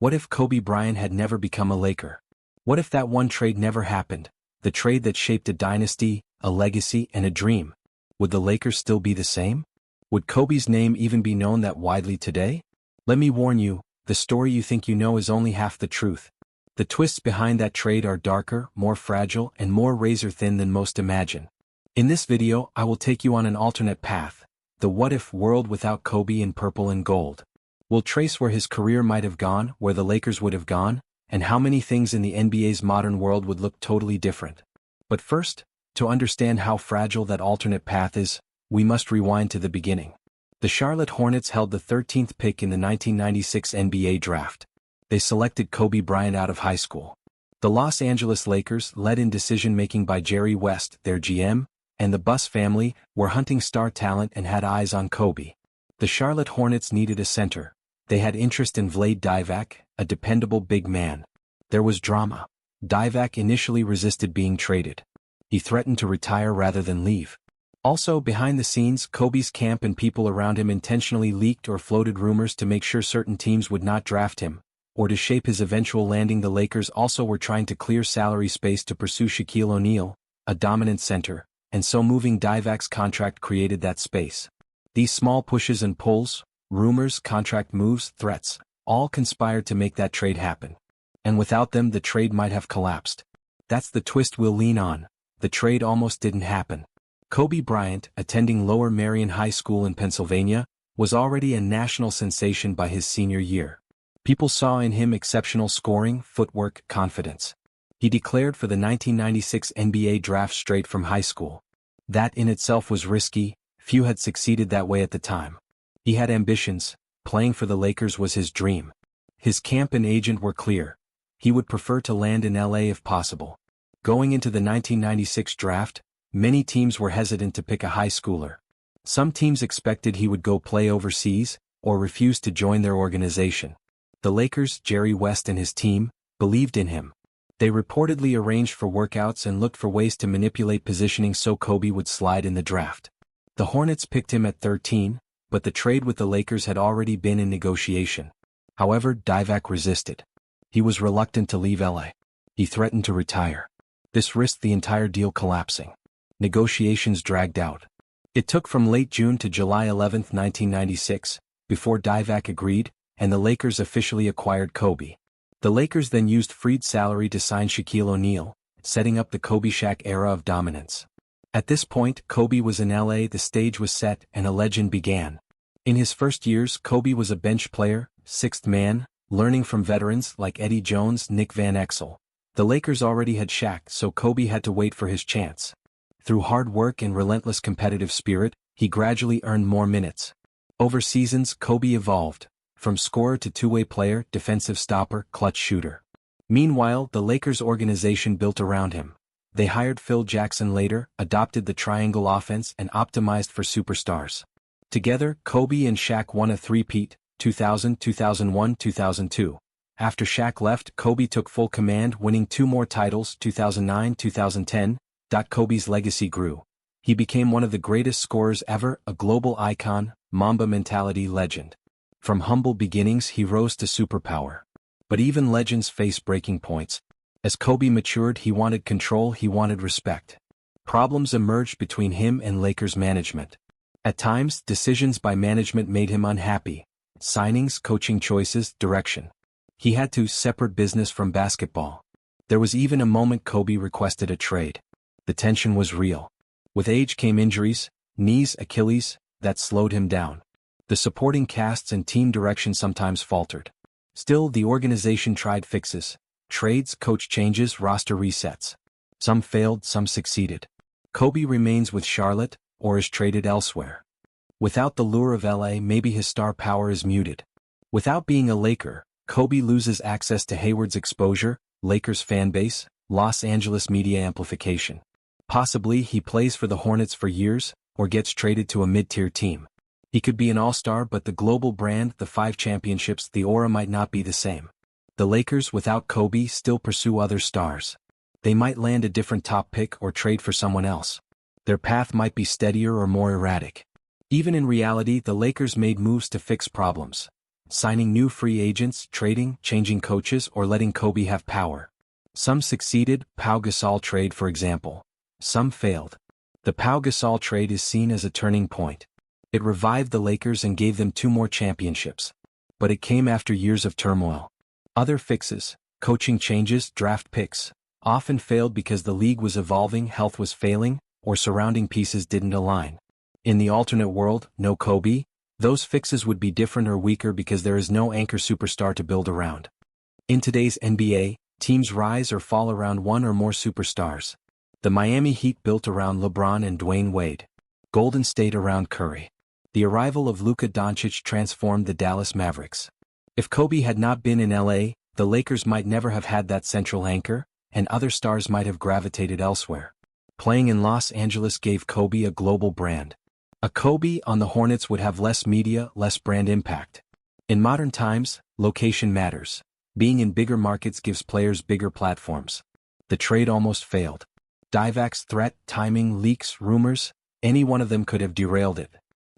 What if Kobe Bryant had never become a Laker? What if that one trade never happened, the trade that shaped a dynasty, a legacy, and a dream? Would the Lakers still be the same? Would Kobe's name even be known that widely today? Let me warn you, the story you think you know is only half the truth. The twists behind that trade are darker, more fragile, and more razor-thin than most imagine. In this video, I will take you on an alternate path, the what-if world without Kobe in purple and gold. We'll trace where his career might have gone, where the Lakers would have gone, and how many things in the NBA's modern world would look totally different. But first, to understand how fragile that alternate path is, we must rewind to the beginning. The Charlotte Hornets held the 13th pick in the 1996 NBA draft. They selected Kobe Bryant out of high school. The Los Angeles Lakers, led in decision-making by Jerry West, their GM, and the Buss family, were hunting star talent and had eyes on Kobe. The Charlotte Hornets needed a center. They had interest in Vlade Divac, a dependable big man. There was drama. Divac initially resisted being traded. He threatened to retire rather than leave. Also, behind the scenes, Kobe's camp and people around him intentionally leaked or floated rumors to make sure certain teams would not draft him, or to shape his eventual landing. The Lakers also were trying to clear salary space to pursue Shaquille O'Neal, a dominant center, and so moving Divac's contract created that space. These small pushes and pulls, rumors, contract moves, threats, all conspired to make that trade happen. And without them, the trade might have collapsed. That's the twist we'll lean on. The trade almost didn't happen. Kobe Bryant, attending Lower Merion High School in Pennsylvania, was already a national sensation by his senior year. People saw in him exceptional scoring, footwork, confidence. He declared for the 1996 NBA draft straight from high school. That in itself was risky. Few had succeeded that way at the time. He had ambitions. Playing for the Lakers was his dream. His camp and agent were clear. He would prefer to land in LA if possible. Going into the 1996 draft, many teams were hesitant to pick a high schooler. Some teams expected he would go play overseas, or refuse to join their organization. The Lakers, Jerry West and his team, believed in him. They reportedly arranged for workouts and looked for ways to manipulate positioning so Kobe would slide in the draft. The Hornets picked him at 13, but the trade with the Lakers had already been in negotiation. However, Divac resisted. He was reluctant to leave LA. He threatened to retire. This risked the entire deal collapsing. Negotiations dragged out. It took from late June to July 11, 1996, before Divac agreed, and the Lakers officially acquired Kobe. The Lakers then used freed salary to sign Shaquille O'Neal, setting up the Kobe-Shaq era of dominance. At this point, Kobe was in LA, the stage was set, and a legend began. In his first years, Kobe was a bench player, sixth man, learning from veterans like Eddie Jones, Nick Van Exel. The Lakers already had Shaq, so Kobe had to wait for his chance. Through hard work and relentless competitive spirit, he gradually earned more minutes. Over seasons, Kobe evolved, from scorer to two-way player, defensive stopper, clutch shooter. Meanwhile, the Lakers organization built around him. They hired Phil Jackson later, adopted the triangle offense and optimized for superstars. Together, Kobe and Shaq won a three-peat, 2000, 2001, 2002. After Shaq left, Kobe took full command, winning two more titles, 2009, 2010. Kobe's legacy grew. He became one of the greatest scorers ever, a global icon, Mamba mentality legend. From humble beginnings he rose to superpower. But even legends face breaking points. As Kobe matured, he wanted control, he wanted respect. Problems emerged between him and Lakers management. At times, decisions by management made him unhappy. Signings, coaching choices, direction. He had to separate business from basketball. There was even a moment Kobe requested a trade. The tension was real. With age came injuries, knees, Achilles, that slowed him down. The supporting casts and team direction sometimes faltered. Still, the organization tried fixes. Trades, coach changes, roster resets. Some failed, some succeeded. Kobe remains with Charlotte, or is traded elsewhere. Without the lure of LA, maybe his star power is muted. Without being a Laker, Kobe loses access to Hayward's exposure, Lakers fanbase, Los Angeles media amplification. Possibly he plays for the Hornets for years, or gets traded to a mid-tier team. He could be an all-star, but the global brand, the 5 championships, the aura might not be the same. The Lakers, without Kobe, still pursue other stars. They might land a different top pick or trade for someone else. Their path might be steadier or more erratic. Even in reality, the Lakers made moves to fix problems. signing new free agents, trading, changing coaches, or letting Kobe have power. Some succeeded, Pau Gasol trade for example. Some failed. The Pau Gasol trade is seen as a turning point. It revived the Lakers and gave them 2 more championships. But it came after years of turmoil. Other fixes, coaching changes, draft picks, often failed because the league was evolving, health was failing, or surrounding pieces didn't align. In the alternate world, no Kobe, those fixes would be different or weaker because there is no anchor superstar to build around. In today's NBA, teams rise or fall around one or more superstars. The Miami Heat built around LeBron and Dwayne Wade. Golden State around Curry. The arrival of Luka Doncic transformed the Dallas Mavericks. If Kobe had not been in LA, the Lakers might never have had that central anchor, and other stars might have gravitated elsewhere. Playing in Los Angeles gave Kobe a global brand. A Kobe on the Hornets would have less media, less brand impact. In modern times, location matters. Being in bigger markets gives players bigger platforms. The trade almost failed. Divac's threat, timing, leaks, rumors, any one of them could have derailed it.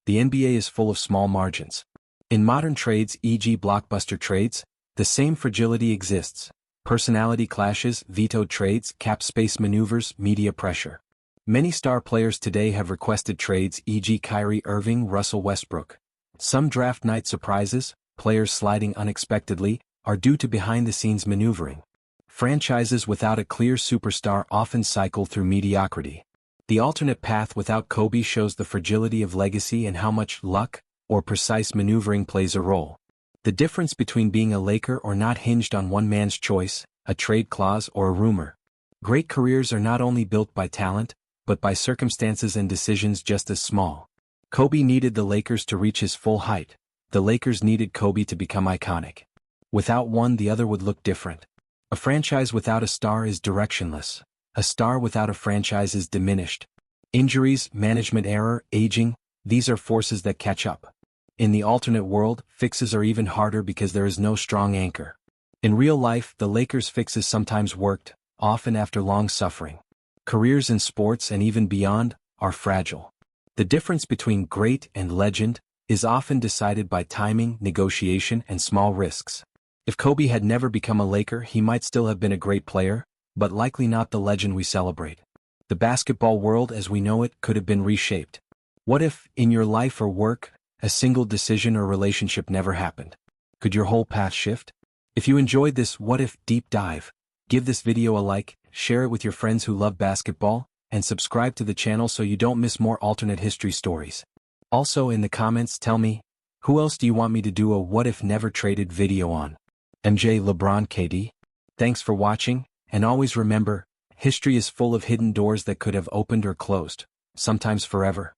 The NBA is full of small margins. In modern trades, e.g. blockbuster trades, the same fragility exists. Personality clashes, vetoed trades, cap space maneuvers, media pressure. Many star players today have requested trades, e.g. Kyrie Irving, Russell Westbrook. Some draft night surprises, players sliding unexpectedly, are due to behind-the-scenes maneuvering. Franchises without a clear superstar often cycle through mediocrity. The alternate path without Kobe shows the fragility of legacy and how much luck, or precise maneuvering plays a role. The difference between being a Laker or not hinged on one man's choice, a trade clause or a rumor. Great careers are not only built by talent, but by circumstances and decisions just as small. Kobe needed the Lakers to reach his full height. The Lakers needed Kobe to become iconic. Without one, the other would look different. A franchise without a star is directionless. A star without a franchise is diminished. Injuries, management error, aging, these are forces that catch up. In the alternate world, fixes are even harder because there is no strong anchor. In real life, the Lakers' fixes sometimes worked, often after long suffering. Careers in sports and even beyond are fragile. The difference between great and legend is often decided by timing, negotiation, and small risks. If Kobe had never become a Laker, he might still have been a great player, but likely not the legend we celebrate. The basketball world as we know it could have been reshaped. What if, in your life or work, a single decision or relationship never happened? Could your whole path shift? If you enjoyed this What If deep dive, give this video a like, share it with your friends who love basketball, and subscribe to the channel so you don't miss more alternate history stories. Also in the comments tell me, who else do you want me to do a What If Never Traded video on? MJ, LeBron, KD? Thanks for watching, and always remember, history is full of hidden doors that could have opened or closed, sometimes forever.